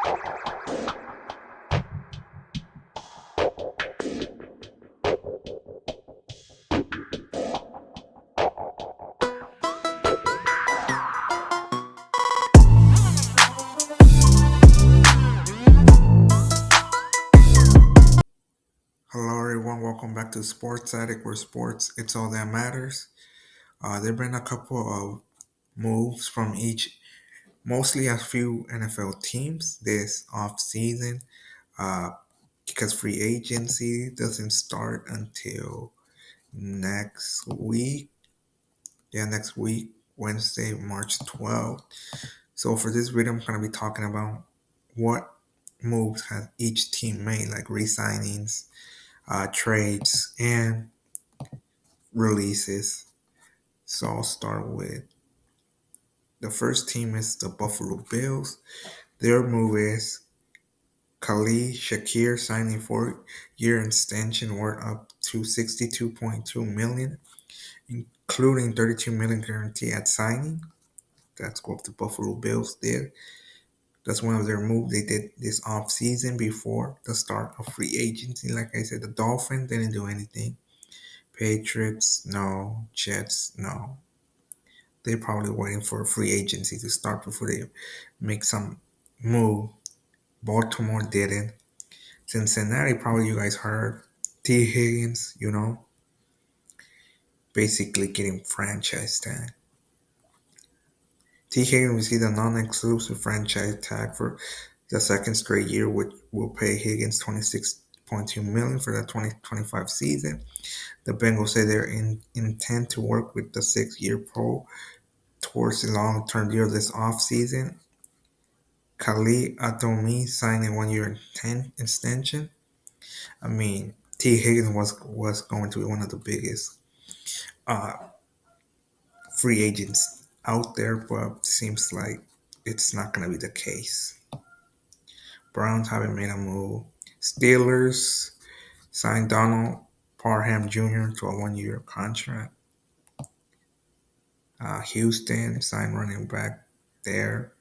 Hello, everyone. Welcome back to Sports Addict, where sports it's all that matters. There've been a couple of moves from each, mostly a few NFL teams this off season, uh, because free agency doesn't start until next week. Yeah, next week, Wednesday, March 12th. So for this video, I'm gonna be talking about what moves has each team made, like re-signings, trades, and releases. So I'll start with the first team is the Buffalo Bills. Their move is Khalid Shakir signing 4-year extension worth up to 62.2 million, including 32 million guarantee at signing. That's what the Buffalo Bills did. That's one of their moves they did this off season before the start of free agency. Like I said, the Dolphins didn't do anything. Patriots, no. Jets, no. They're probably waiting for free agency to start before they make some move. Baltimore didn't. Cincinnati, probably you guys heard. T. Higgins, basically getting franchise tag. T. Higgins received a non-exclusive franchise tag for the second straight year, which will pay Higgins 26.2 million for the 2025 season. The Bengals say they're intent to work with the 6-year pro towards the long-term deal this offseason. Khalid Atomi signed a 1-year extension. I mean, T. Higgins was going to be one of the biggest uh, free agents out there, but seems like it's not going to be the case. Browns haven't made a move. Steelers signed Donald Parham Jr. to a 1-year contract. Houston signed running back there,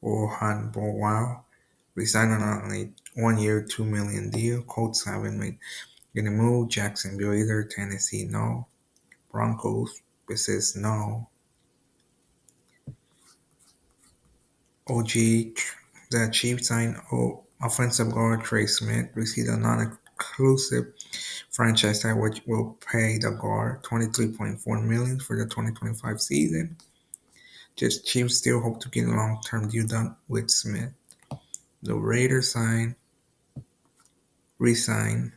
Orhan Bowell. Resigned on a 1-year, $2 million deal. Colts haven't made any move. Jacksonville either. Tennessee, no. Broncos, it says no. OG, the Chiefs signed offensive guard Trey Smith, received a non-exclusive franchise tag which will pay the guard $23.4 million for the 2025 season. Just Chiefs still hope to get a long-term deal done with Smith. The Raiders re-signed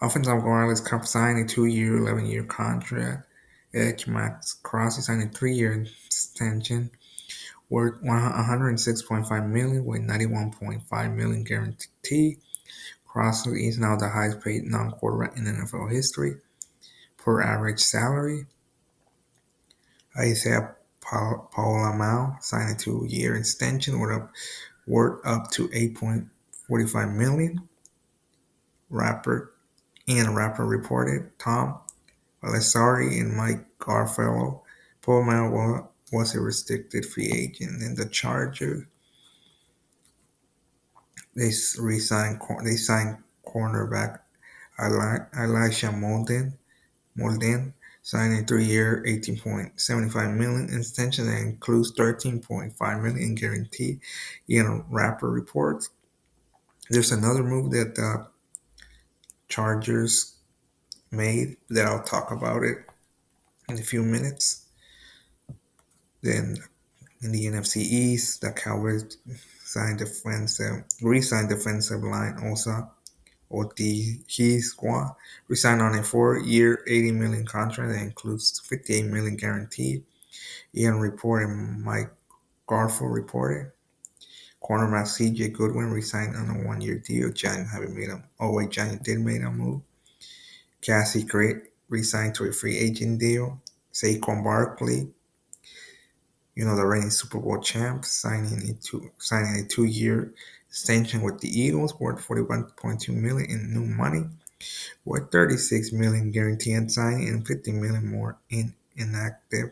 offensive guard Alex Cup signed a 2-year, 11-year contract. Edge Max Crosby signed a 3-year extension worth $106.5 million with $91.5 million guaranteed. Crosby is now the highest paid non-quarterback in NFL history per average salary. Isaiah Paulamau signed a 2-year extension worth up to $8.45 million. Rapper reported Tom Pelissari and Mike Garfello. Paulamau was a restricted free agent, and the Chargers they signed cornerback Elisha Molden signed a 3-year, $18.75 million extension that includes $13.5 million in guarantee. Rapper reports. There's another move that the Chargers made that I'll talk about it in a few minutes. Then in the NFC East, the Cowboys re-signed defensive line Otighizuwa resigned on a 4-year, $80 million contract that includes $58 million guaranteed. Ian reported, Mike Garford reported. Cornerback C.J. Goodwin resigned on a 1-year deal. Giants haven't made a. Oh wait, Giants did make a move. Cassie Gray resigned to a free agent deal. Saquon Barkley, the reigning Super Bowl champ, signing a 2-year extension with the Eagles worth $41.2 million in new money, with $36 million guaranteed signing and $50 million more in inactive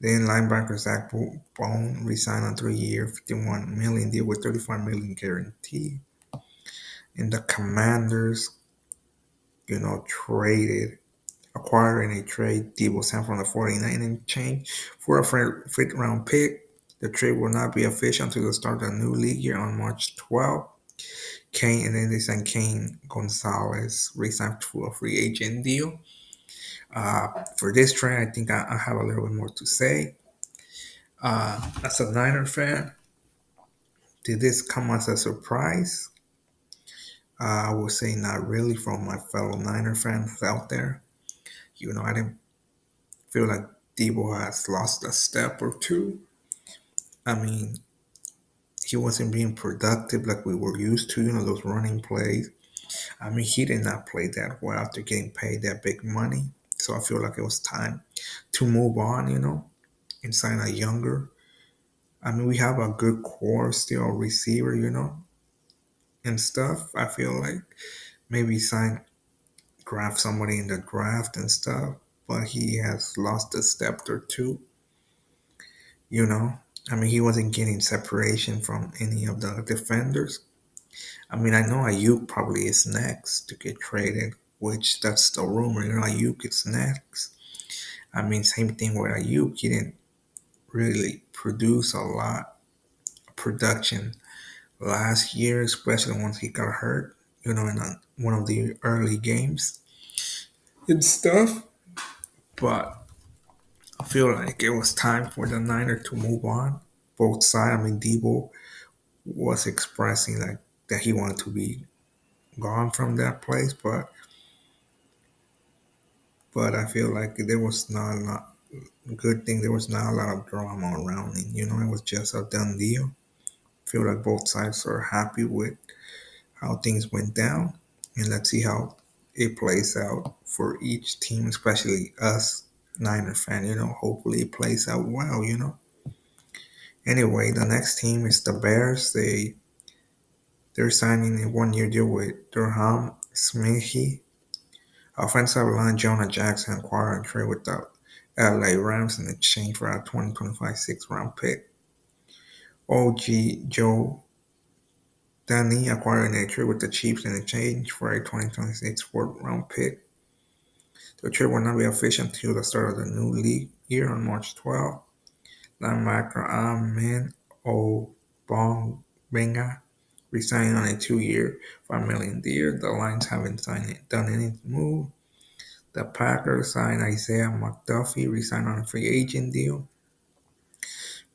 Then linebacker Zach Bone resigned on 3 year, 51 million deal with 35 million guarantee. And the Commanders, traded, acquired in a trade Debo Samuel from the 49 in change for a fifth round pick. The trade will not be official until the start of the new league year on March 12th. Kane and then they signed Kane Gonzalez resigned to a free agent deal. For this trade, I think I have a little bit more to say. As a Niner fan, did this come as a surprise? I would say not really from my fellow Niner fans out there. I didn't feel like Debo has lost a step or two. I mean, he wasn't being productive like we were used to, those running plays. I mean, he did not play that well after getting paid that big money. So I feel like it was time to move on, and sign a younger. I mean, we have a good core still, receiver, and stuff. I feel like maybe draft somebody in the draft and stuff, but he has lost a step or two, you know. I mean, he wasn't getting separation from any of the defenders. I mean, I know Ayuk probably is next to get traded, which that's the rumor. Ayuk is next. I mean, same thing with Ayuk. He didn't really produce a lot of production last year, especially once he got hurt, in one of the early games and stuff. But I feel like it was time for the Niner to move on. Both sides. I mean, Debo was expressing like that he wanted to be gone from that place, but I feel like there was not a lot good thing. There was not a lot of drama around it. It was just a done deal. I feel like both sides are happy with how things went down, and let's see how it plays out for each team, especially us Niner fan. Hopefully it plays out well. Anyway, the next team is the Bears. They're signing a 1 year deal with Durham Smithy. Offensive line Jonah Jackson acquired a trade with the LA Rams in exchange for a 2025 sixth round pick. OG Joe Danny acquired a trade with the Chiefs in exchange for a 2026 fourth round pick. The trade will not be official until the start of the new league year on March 12th. Linebacker Amen Obongbinga resigned on a 2 year, $5 million deal. The Lions haven't done any move. The Packers signed Isaiah McDuffie, resigned on a free agent deal.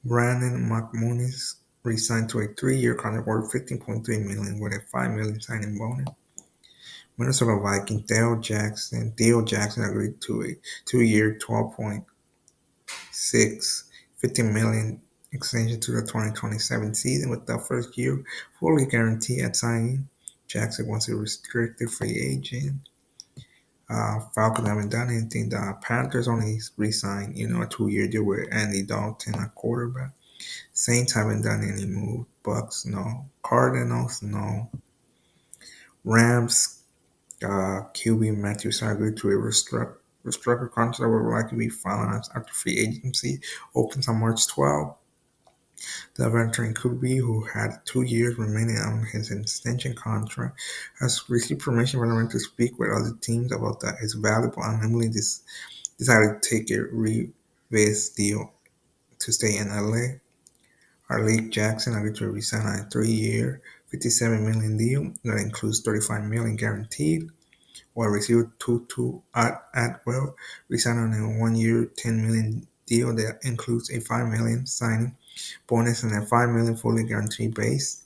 Brandon McManus resigned to a 3 year contract worth $15.3 million with a $5 million signing bonus. Minnesota Vikings Theo Jackson agreed to a 2 year, 15 million extension to the 2027 season with the first year fully guaranteed at signing. Jackson was a restricted free agent. Falcons haven't done anything. The Panthers only re-signed, a 2 year deal with Andy Dalton, a quarterback. Saints haven't done any move. Bucks, no. Cardinals, no. Rams, QB Matthew agreed to a restructured contract that will likely be finalized after free agency opens on March 12th. The veteran QB, who had 2 years remaining on his extension contract, has received permission from the Rams to speak with other teams about his valuable and Emily decided to take a revis deal to stay in LA. Arlene Jackson agreed to resign on a 3 year, $57 million deal that includes $35 million guaranteed, while receiver Tutu Atwell resigned on a 1 year, $10 million deal that includes a $5 million signing bonus and a $5 million fully guaranteed base.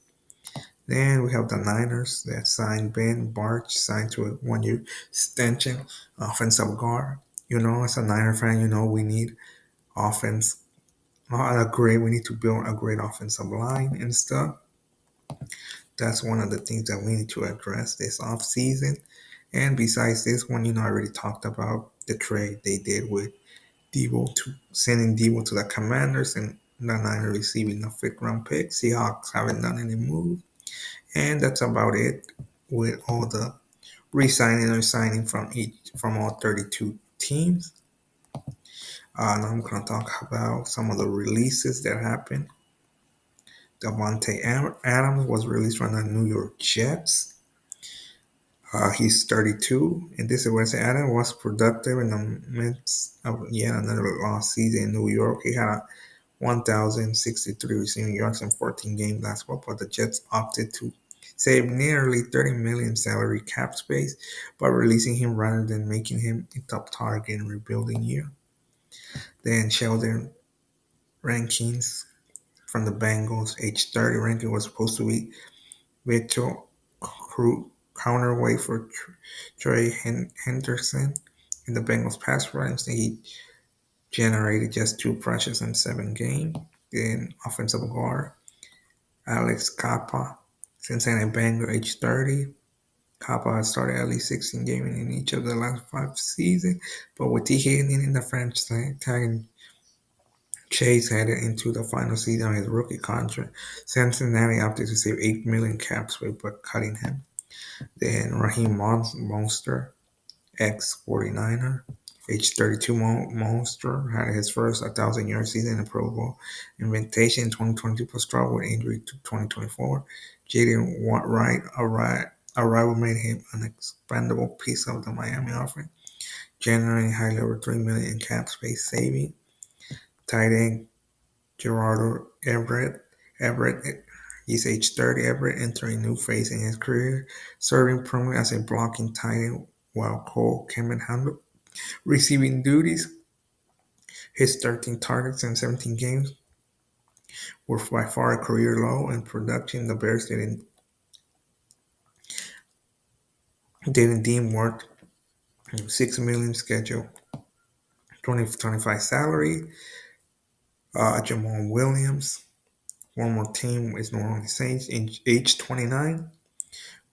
Then we have the Niners that signed Ben Barch, signed to a 1 year extension, offensive guard. As a Niner fan, we need offense. We need to build a great offensive line and stuff. That's one of the things that we need to address this offseason. And besides this one, I already talked about the trade they did with sending Debo to the Commanders and the Niners receiving a fifth round pick. Seahawks haven't done any move. And that's about it with all the re-signing or signing from all 32 teams. Now I'm gonna talk about some of the releases that happened. Devontae Adams was released from the New York Jets. He's 32, and this is where Adams was productive in the midst of yet another lost season in New York. He had 1,063 receiving yards in 14 games last fall, but the Jets opted to save nearly 30 million salary cap space by releasing him rather than making him a top target in rebuilding year. Then Sheldon Rankins from the Bengals, age 30, ranking was supposed to be virtual counterweight for Trey Henderson in the Bengals pass rush. Instead, he generated just 2 pressures in 7 games. Then offensive guard Alex Capa, Cincinnati Bengal, age 30. Capa has started at least 16 games in each of the last 5 seasons, but with T. Higgins in the franchise tag, Chase headed into the final season of his rookie contract. Cincinnati opted to save 8 million cap space by cutting him. Then Raheem Monster, ex 49er, age 32 Monster, had his first 1,000-yard season in Pro Bowl invitation in 2022 but struggled with injury to 2024. Jaden Wright arrival made him an expendable piece of the Miami offense, generating highly over 3 million in cap space saving. Tight end Gerardo Everett, he's age 30. Everett entering a new phase in his career, serving primarily as a blocking tight end while Cole Kemet handled receiving duties. His 13 targets in 17 games were by far a career low in production. The Bears didn't deem worth $6 million schedule 2025 salary. Jamal Williams, former team is New Orleans Saints, age 29.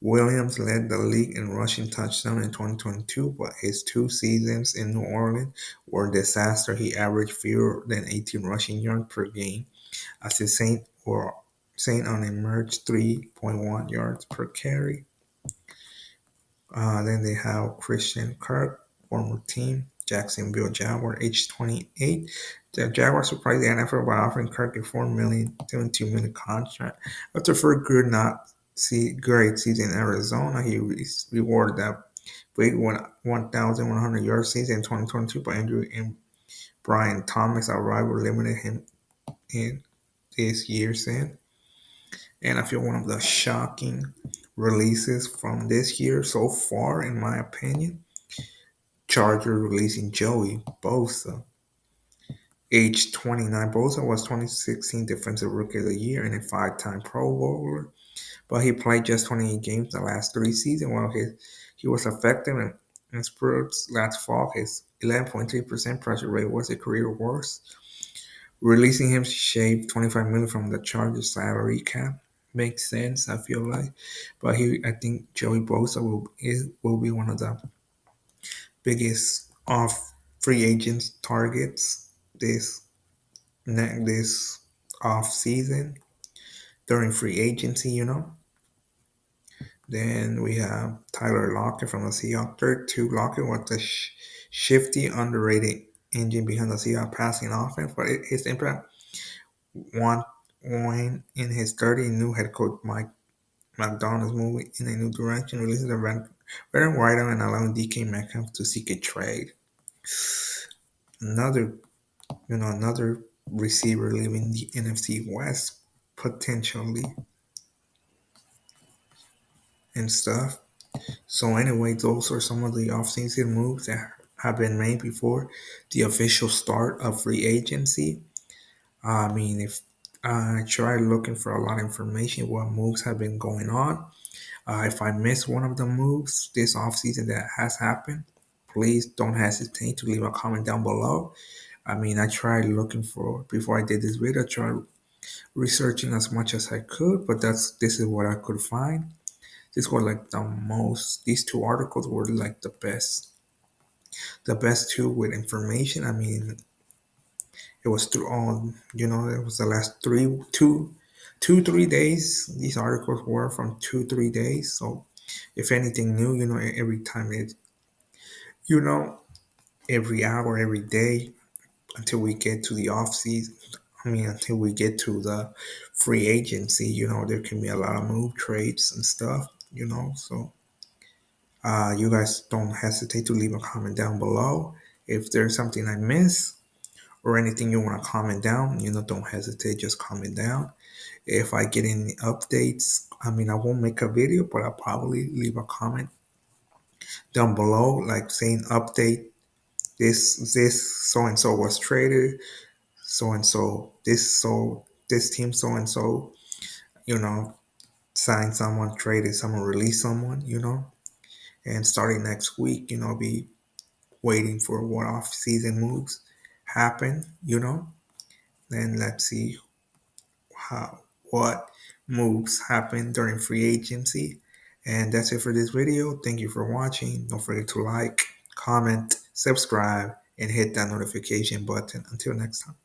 Williams led the league in rushing touchdowns in 2022, but his 2 seasons in New Orleans were a disaster. He averaged fewer than 18 rushing yards per game, as the Saint on emerged 3.1 yards per carry. Then they have Christian Kirk, former team, Jacksonville Jaguar, age 28. The Jaguars surprised the NFL by offering Kirk a $4 million, $72 million contract. After a good not great season in Arizona, he rewarded that big 1,100 yard season in 2022 by injury, and Brian Thomas, our rival, limited him in this year's end. And I feel one of the shocking releases from this year so far, in my opinion, Chargers releasing Joey Bosa, age 29. Bosa was 2016 Defensive Rookie of the Year and a 5-time Pro Bowler, but he played just 28 games the last 3 seasons. While he was effective in spurts last fall, his 11.3% pressure rate was a career worst. Releasing him shaved 25 million from the Chargers salary cap. Makes sense, I feel like. But I think Joey Bosa will be one of the biggest off free agents targets this off season during free agency. Then we have Tyler Lockett from the Seahawks. 32 Lockett was the shifty, underrated engine behind the Seahawks passing offense, but his impact one when in his 30, new head coach Mike McDonald's moving in a new direction, releasing the veteran wideout and allowing DK Metcalf to seek a trade. Another, another receiver leaving the NFC West potentially and stuff. So anyway, those are some of the offseason moves that have been made before the official start of free agency. I mean, if I try looking for a lot of information, what moves have been going on. If I miss one of the moves this offseason that has happened, please don't hesitate to leave a comment down below. I mean, I tried looking for, before I did this video, I tried researching as much as I could, but this is what I could find. This was like these 2 articles were like the best two with information. I mean, it was through all, it was the last 3 days. These articles were from 3 days. So if anything new, every time you know, every hour, every day, until we get to the off season. I mean, until we get to the free agency, there can be a lot of move trades and stuff, So you guys don't hesitate to leave a comment down below. If there's something I miss or anything you want to comment down, don't hesitate, just comment down. If I get any updates, I mean, I won't make a video, but I'll probably leave a comment down below, like saying update this so and so was traded, so and this team so and so, you know, signed someone, traded someone, released someone, and starting next week, be waiting for what off season moves happen, Then let's see what moves happen during free agency. And that's it for this video. Thank you for watching. Don't forget to like, comment, subscribe, and hit that notification button. Until next time.